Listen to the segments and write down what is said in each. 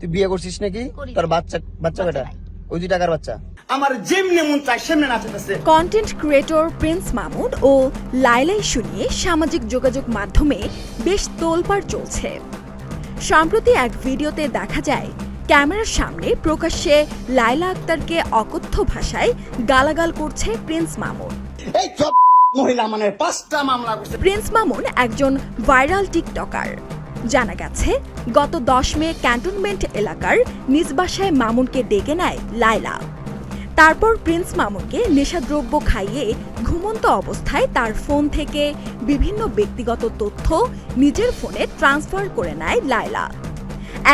তুই বিয়ে করছিস নাকি? তোর বাচ্চা বাচ্চা বেটা ওই 2 টাকার বাচ্চা। আমার যেমনে মন চায় সেমনে নাচতেছে। কন্টেন্ট ক্রিয়েটর প্রিন্স মামুন ও লায়লা ইস্যু নিয়ে সামাজিক যোগাযোগ মাধ্যমে বেশ তোলপাড় চলছে। সম্প্রতি এক ভিডিওতে দেখা যায় ক্যামেরার সামনে প্রকাশ্যে লায়লা আক্তারকে অকথ্য ভাষায় গালাগাল করছে প্রিন্স মামুন। এই সব মহিলা মানে 5টা মামলা করছে। প্রিন্স মামুন একজন ভাইরাল টিকটকার। জানা গেছে গত 10 মে ক্যান্টনমেন্ট এলাকার নিজ বাসায় মামুনকে ডেকে নেয় লায়লা। তারপর প্রিন্স মামুনকে নেশাদ্রব্য খাইয়ে ঘুমন্ত অবস্থায় তার ফোন থেকে বিভিন্ন ব্যক্তিগত তথ্য নিজের ফোনে ট্রান্সফার করে নেয় লায়লা।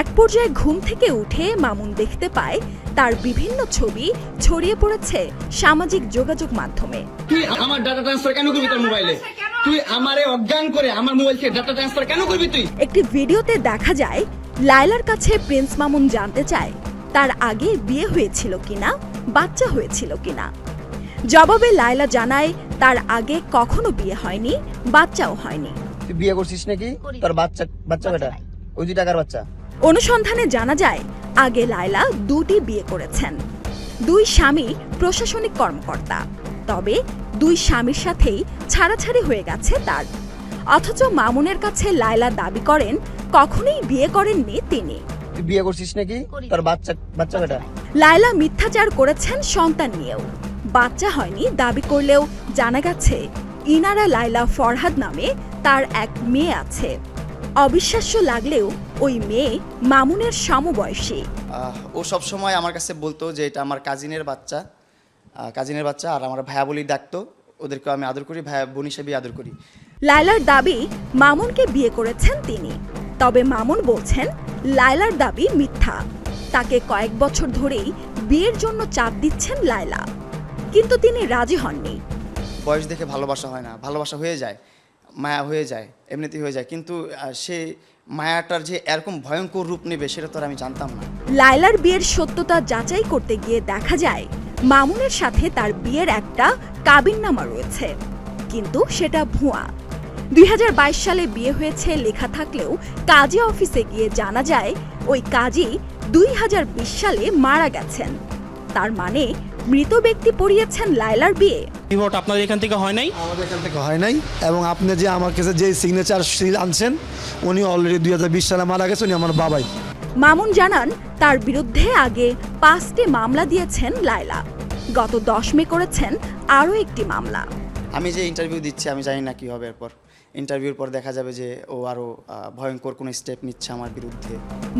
এক পর্যায়ে ঘুম থেকে উঠে মামুন দেখতে পায় তার বিভিন্ন ছবি ছড়িয়ে পড়েছে সামাজিক যোগাযোগ মাধ্যমে। তুই আমার ডাটা ট্রান্সফার কেন করবি তোর মোবাইলে? তুই আমারে অজ্ঞান করে আমার মোবাইল থেকে ডাটা ট্রান্সফার কেন করবি তুই? একটি ভিডিওতে দেখা যায় লায়লার কাছে প্রিন্স মামুন জানতে চায় তার আগে বিয়ে হয়েছিল কিনা, বাচ্চা হয়েছিল কিনা। জবাবে লায়লা জানায় তার আগে কখনো বিয়ে হয়নি, বাচ্চাও হয়নি। তুই বিয়ে করছিস নাকি? তোর বাচ্চা বাচ্চা বেটা ওই 2 টাকার বাচ্চা। অনুসন্ধানে জানা যায় আগে লায়লা 2টি বিয়ে করেছেন। 2 স্বামী প্রশাসনিক কর্মকর্তা। তবে 2 স্বামীর সাথেই ছাড়াছাড়ি হয়ে গেছে তার। অথচ মামুনের কাছে লায়লা দাবি করেন কখনোই বিয়ে করেননি তিনি। তুই বিয়ে করছিস নাকি? তোর বাচ্চা বাচ্চা বেটা। লায়লা মিথ্যাচার করেছেন সন্তান নিয়েও। বাচ্চা হয়নি দাবি করলেও জানা গেছে ইনারা লায়লা ফরহাদ নামে তার এক মেয়ে আছে। অবিশ্বাস্য লাগলেও ওই মেয়ে মামুনের সমবয়সী। ও সব সময় আমার কাছে বলতো যে এটা আমার কাজিনের বাচ্চা আর আমার ভাইয়া বলি ডাকতো। ওদেরকে আমি আদর করি, ভাইয়া বোন হিসেবে আদর করি। লায়লার দাবি মামুনকে বিয়ে করেছেন তিনি। তবে মামুন বলছেন লায়লার দাবি মিথ্যা। তাকে কয়েক বছর ধরেই বিয়ের জন্য চাপ দিচ্ছেন লায়লা, কিন্তু তিনি রাজি হননি। বয়স দেখে ভালোবাসা হয় না, ভালোবাসা হয়ে যায়, মায়া হয়ে যায়, এমনিতেই হয়ে যায়। কিন্তু সে মায়াটার যে এরকম ভয়ঙ্কর রূপ নেবে সেটা তো আর আমি জানতাম না। লায়লার বিয়ের সত্যতা যাচাই করতে গিয়ে দেখা যায় মামুনের সাথে তার বিয়ের একটা কাবিননামা রয়েছে, কিন্তু সেটা ভুয়া। 2022 সালে বিয়ে হয়েছে লেখা থাকলেও কাজী অফিসে গিয়ে জানা যায় ওই কাজী 2020 সালে মারা গেছেন। তার মানে মৃত ব্যক্তি পড়িয়েছেন লায়লার বিয়ে। রিপোর্ট আপনাদের এখান থেকে হয় নাই? আমাদের এখান থেকে হয় নাই। এবং আপনি যে আমার কাছে যে সিগনেচার সিল আনছেন উনি অলরেডি 2020 সালে মারা গেছে, উনি আমার বাবাই। মামুন জানান তার বিরুদ্ধে আগে 5টি মামলা দিয়েছেন লায়লা। গত 10 মে করেছেন আরও একটি মামলা। আমি যে ইন্টারভিউ দিচ্ছি আমি জানি না কী হবে এরপর। ইন্টারভিউর পর দেখা যাবে যে ও আরও ভয়ঙ্কর কোনো স্টেপ নিচ্ছে আমার বিরুদ্ধে।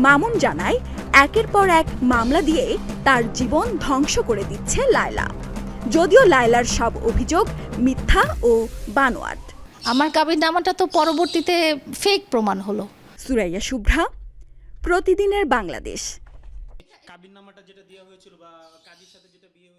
মামুন জানায় একের পর এক মামলা দিয়ে তার জীবন ধ্বংস করে দিচ্ছে লায়লা। যদিও লায়লার সব অভিযোগ মিথ্যা ও বানোয়াট। আমার কাবিননামাটা তো পরবর্তীতে ফেক প্রমাণ হলো। সুরাইয়া শুভ্রা, প্রতিদিনের বাংলাদেশ। কাবিননামাটা যেটা দেওয়া হয়েছিল বা কাজীর সাথে যেটা বিয়ে